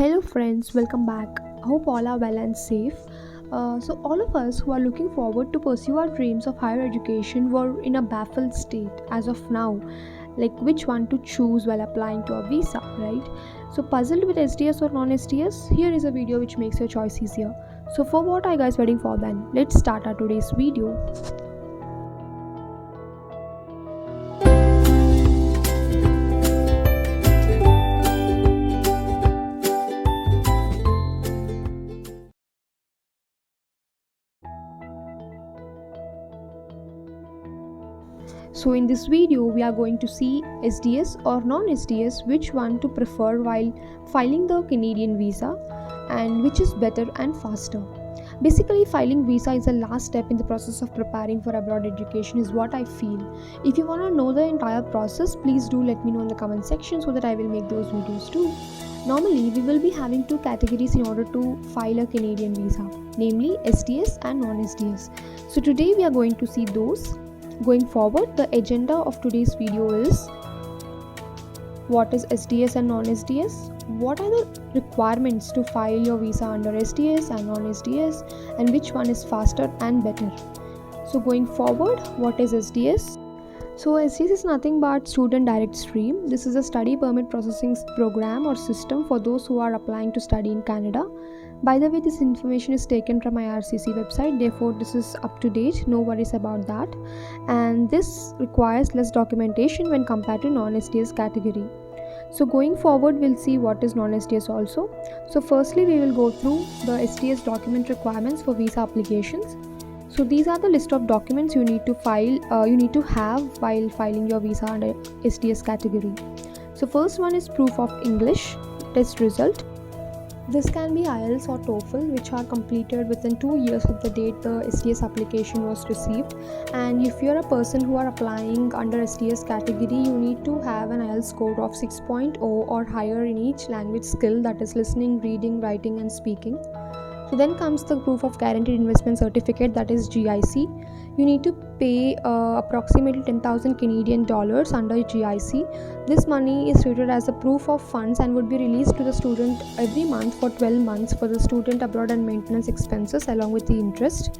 Hello, friends, welcome back. Hope all are well and safe. All of us who are looking forward to pursue our dreams of higher education were in a baffled state as of now, like which one to choose while applying to a visa, right? So, puzzled with SDS or non SDS? Here is a video which makes your choice easier. So, for what are you guys waiting for then? Let's start our today's video. So in this video we are going to see SDS or non-SDS, which one to prefer while filing the Canadian visa and which is better and faster. Basically, filing visa is the last step in the process of preparing for abroad education is what I feel. If you want to know the entire process, please do let me know in the comment section so that I will make those videos too. Normally, we will be having two categories in order to file a Canadian visa, namely SDS and non-SDS. So today we are going to see those. Going forward, the agenda of today's video is what is SDS and non-SDS, what are the requirements to file your visa under SDS and non-SDS, and which one is faster and better. So going forward, what is SDS? So SDS is nothing but Student Direct Stream. This is a study permit processing program or system for those who are applying to study in Canada. By the way, this information is taken from IRCC website, therefore this is up to date, no worries about that. And this requires less documentation when compared to non-SDS category. So going forward, we'll see what is non-SDS also. So firstly, we will go through the SDS document requirements for visa applications. So these are the list of documents you need to have while filing your visa under SDS category. So first one is proof of English test result. This can be IELTS or TOEFL, which are completed within 2 years of the date the SDS application was received. And if you're a person who are applying under SDS category, you need to have an IELTS score of 6.0 or higher in each language skill, that is listening, reading, writing and speaking. So then comes the proof of guaranteed investment certificate, that is GIC. You need to pay approximately 10,000 Canadian dollars under GIC. This money is treated as a proof of funds and would be released to the student every month for 12 months for the student abroad and maintenance expenses along with the interest.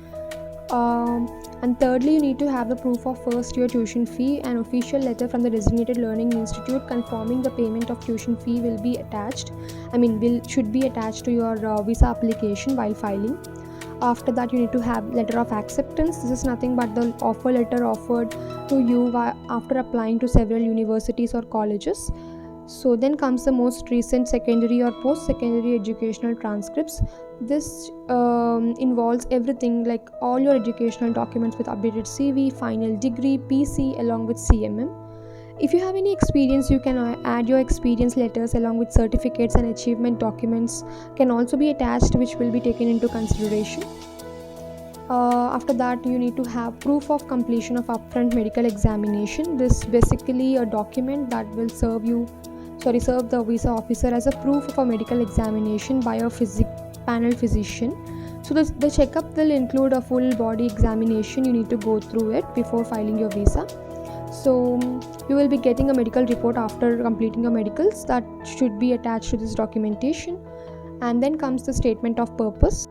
And thirdly, you need to have the proof of first year tuition fee. An official letter from the designated learning institute confirming the payment of tuition fee should be attached to your visa application while filing. After that, you need to have letter of acceptance. This is nothing but the offer letter offered to you after applying to several universities or colleges. So then comes the most recent secondary or post-secondary educational transcripts. This involves everything like all your educational documents with updated CV, final degree, PC along with CMM. If you have any experience, you can add your experience letters along with certificates, and achievement documents can also be attached, which will be taken into consideration. After that, you need to have proof of completion of upfront medical examination. This basically a document that will serve the visa officer as a proof of a medical examination by a panel physician. So the checkup will include a full body examination. You need to go through it before filing your visa. So you will be getting a medical report after completing your medicals that should be attached to this documentation. And then comes the statement of purpose,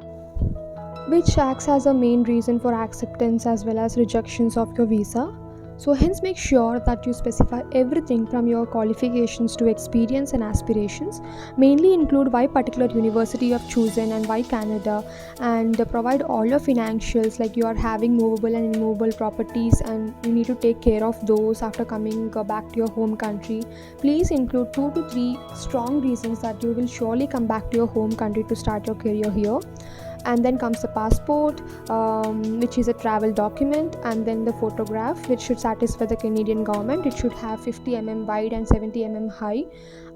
which acts as a main reason for acceptance as well as rejections of your visa. So hence make sure that you specify everything from your qualifications to experience and aspirations. Mainly include why particular university you have chosen and why Canada, and provide all your financials, like you are having movable and immovable properties and you need to take care of those after coming back to your home country. Please include 2 to 3 strong reasons that you will surely come back to your home country to start your career here. And then comes the passport, which is a travel document, and then the photograph, which should satisfy the Canadian government. It should have 50 mm wide and 70 mm high,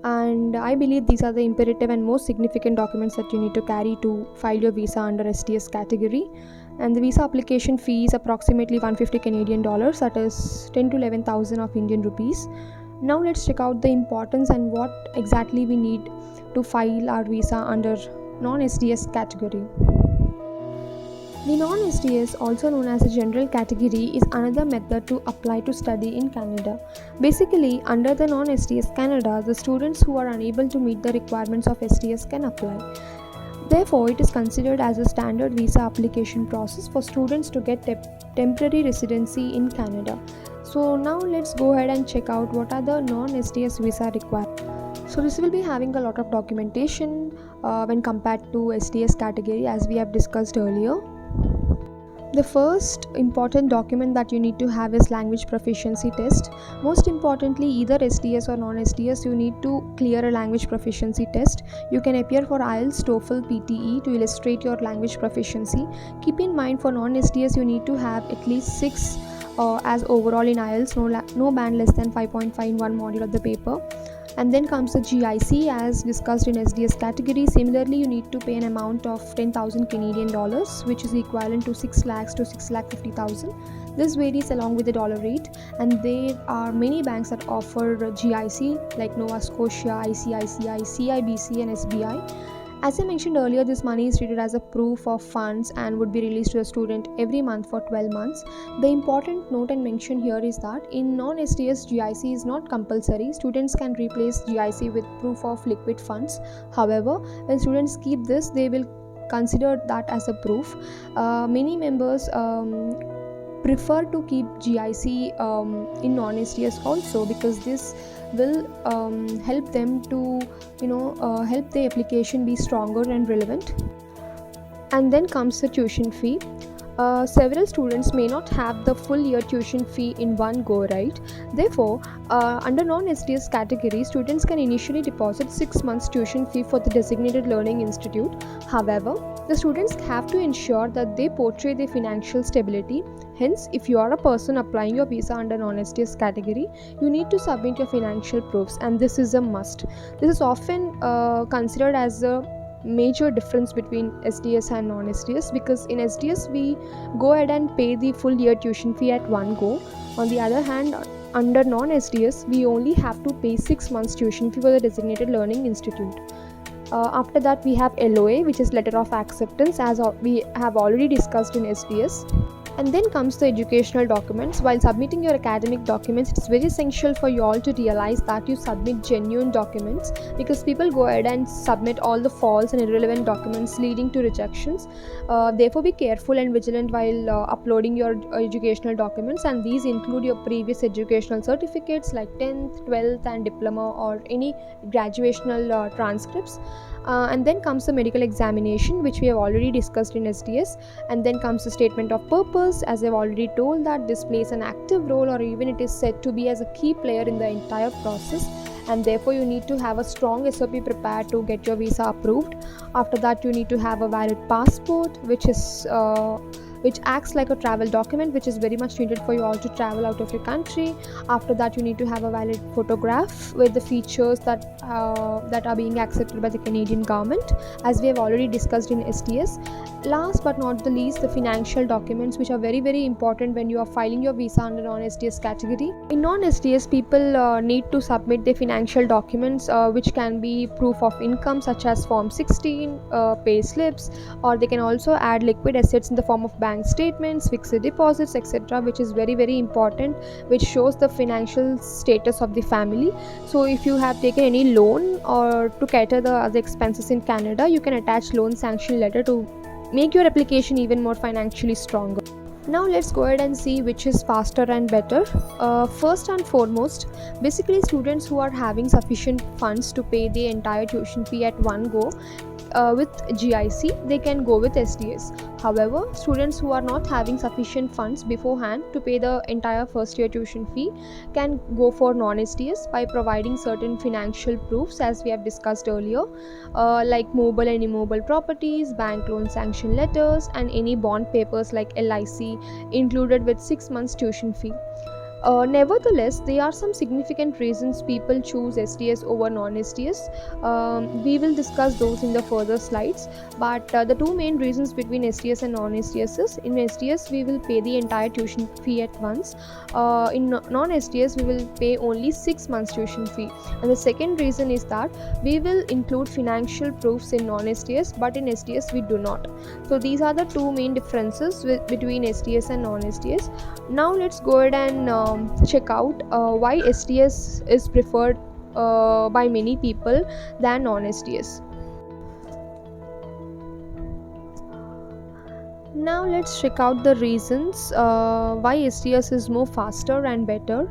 and I believe these are the imperative and most significant documents that you need to carry to file your visa under SDS category. And the visa application fee is approximately 150 Canadian dollars, that is 10 to 11,000 of Indian rupees. Now let's check out the importance and what exactly we need to file our visa under non-SDS category. The non-STS, also known as a general category, is another method to apply to study in Canada. Basically, under the non-STS Canada, the students who are unable to meet the requirements of STS can apply. Therefore, it is considered as a standard visa application process for students to get temporary residency in Canada. So now let's go ahead and check out what are the non-STS visa requirements. So this will be having a lot of documentation when compared to STS category, as we have discussed earlier. The first important document that you need to have is language proficiency test. Most importantly, either STS or non-STS, you need to clear a language proficiency test. You can appear for IELTS, TOEFL, PTE to illustrate your language proficiency. Keep in mind, for non-STS, you need to have at least 6 as overall in IELTS, no band less than 5.5 in one module of the paper. And then comes the GIC, as discussed in SDS category. Similarly, you need to pay an amount of 10,000 Canadian dollars, which is equivalent to 6 lakhs to 6,50,000. This varies along with the dollar rate, and there are many banks that offer GIC like Nova Scotia, ICICI, CIBC and SBI. As I mentioned earlier, this money is treated as a proof of funds and would be released to a student every month for 12 months. The important note and mention here is that in non-STS, GIC is not compulsory. Students can replace GIC with proof of liquid funds. However, when students keep this, they will consider that as a proof. Many members prefer to keep GIC in non-STS also, because this will help them to help the application be stronger and relevant. And then comes the tuition fee. Several students may not have the full year tuition fee in one go, right? Therefore, under non-STS category, students can initially deposit 6 months tuition fee for the designated learning institute. However, the students have to ensure that they portray their financial stability. Hence, if you are a person applying your visa under non-STS category, you need to submit your financial proofs, and this is a must. This is often considered as a major difference between STS and non-STS, because in STS we go ahead and pay the full year tuition fee at one go. On the other hand, under non-STS we only have to pay 6 months tuition fee for the designated learning institute. After that, we have LOA, which is letter of acceptance, as we have already discussed in STS. And then comes the educational documents. While submitting your academic documents, it's very essential for you all to realize that you submit genuine documents, because people go ahead and submit all the false and irrelevant documents, leading to rejections. Therefore, be careful and vigilant while uploading your educational documents, and these include your previous educational certificates like 10th, 12th and diploma, or any graduational transcripts. And then comes the medical examination, which we have already discussed in STS. And then comes the statement of purpose, as I've already told that this plays an active role, or even it is said to be as a key player in the entire process, and therefore you need to have a strong SOP prepared to get your visa approved. After that, you need to have a valid passport, which acts like a travel document, which is very much needed for you all to travel out of your country. After that, you need to have a valid photograph with the features that are being accepted by the Canadian government, as we have already discussed in STS. Last but not the least, the financial documents, which are very, very important when you are filing your visa under non-STS category. In non-STS, people need to submit their financial documents, which can be proof of income such as Form 16, pay slips, or they can also add liquid assets in the form of bank statements, fixed deposits, etc., which is very, very important, which shows the financial status of the family. So if you have taken any loan or to cater the other expenses in Canada, you can attach loan sanction letter to make your application even more financially stronger. Now let's go ahead and see which is faster and better. First and foremost, basically students who are having sufficient funds to pay the entire tuition fee at one go with GIC, they can go with STS. However, students who are not having sufficient funds beforehand to pay the entire first year tuition fee can go for non-STS by providing certain financial proofs, as we have discussed earlier, like mobile and immobile properties, bank loan sanction letters, and any bond papers like LIC included with 6 months tuition fee. Nevertheless, there are some significant reasons people choose SDS over non SDS. We will discuss those in the further slides. But the two main reasons between SDS and non SDS is, in SDS, we will pay the entire tuition fee at once. In non SDS, we will pay only 6 months tuition fee. And the second reason is that we will include financial proofs in non SDS, but in SDS, we do not. So, these are the two main differences between SDS and non SDS. Now let's go ahead and check out why SDS is preferred by many people than non-SDS. Now let's check out the reasons why SDS is more faster and better.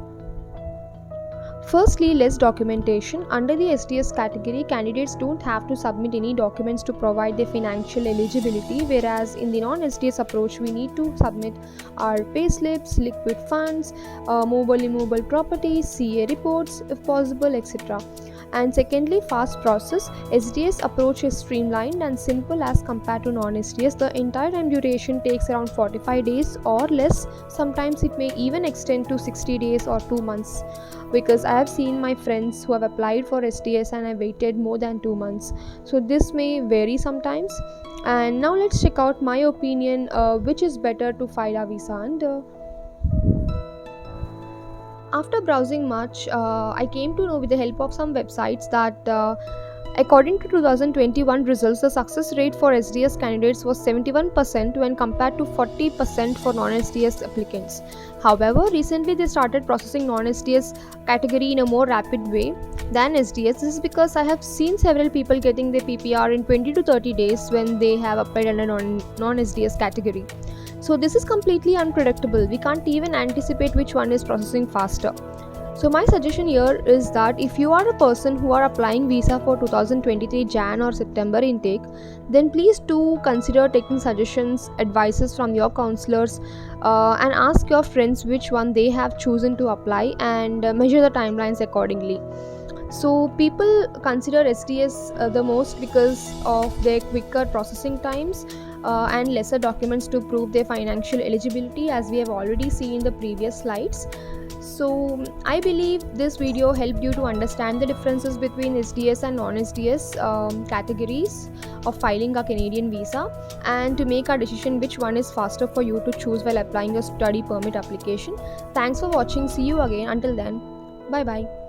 Firstly, less documentation. Under the SDS category, candidates don't have to submit any documents to provide their financial eligibility, whereas in the non-SDS approach, we need to submit our payslips, liquid funds, movable immovable properties, CA reports if possible, etc. And secondly, fast process. SDS approach is streamlined and simple as compared to non-SDS. The entire time duration takes around 45 days or less. Sometimes it may even extend to 60 days or 2 months, because I have seen my friends who have applied for SDS and I waited more than 2 months. So this may vary sometimes. And now let's check out my opinion, which is better to file a visa under. After browsing much, I came to know with the help of some websites that according to 2021 results, the success rate for SDS candidates was 71% when compared to 40% for non-SDS applicants. However, recently they started processing non-SDS category in a more rapid way than SDS. This is because I have seen several people getting their PPR in 20 to 30 days when they have applied under non-SDS category. So this is completely unpredictable. We can't even anticipate which one is processing faster. So my suggestion here is that if you are a person who are applying visa for 2023 Jan or September intake, then please do consider taking suggestions, advices from your counselors, and ask your friends which one they have chosen to apply, and measure the timelines accordingly. So people consider SDS the most because of their quicker processing times and lesser documents to prove their financial eligibility, as we have already seen in the previous slides. So I believe this video helped you to understand the differences between SDS and non-SDS categories of filing a Canadian visa, and to make a decision which one is faster for you to choose while applying a study permit application. Thanks for watching. See you again. Until then, bye bye.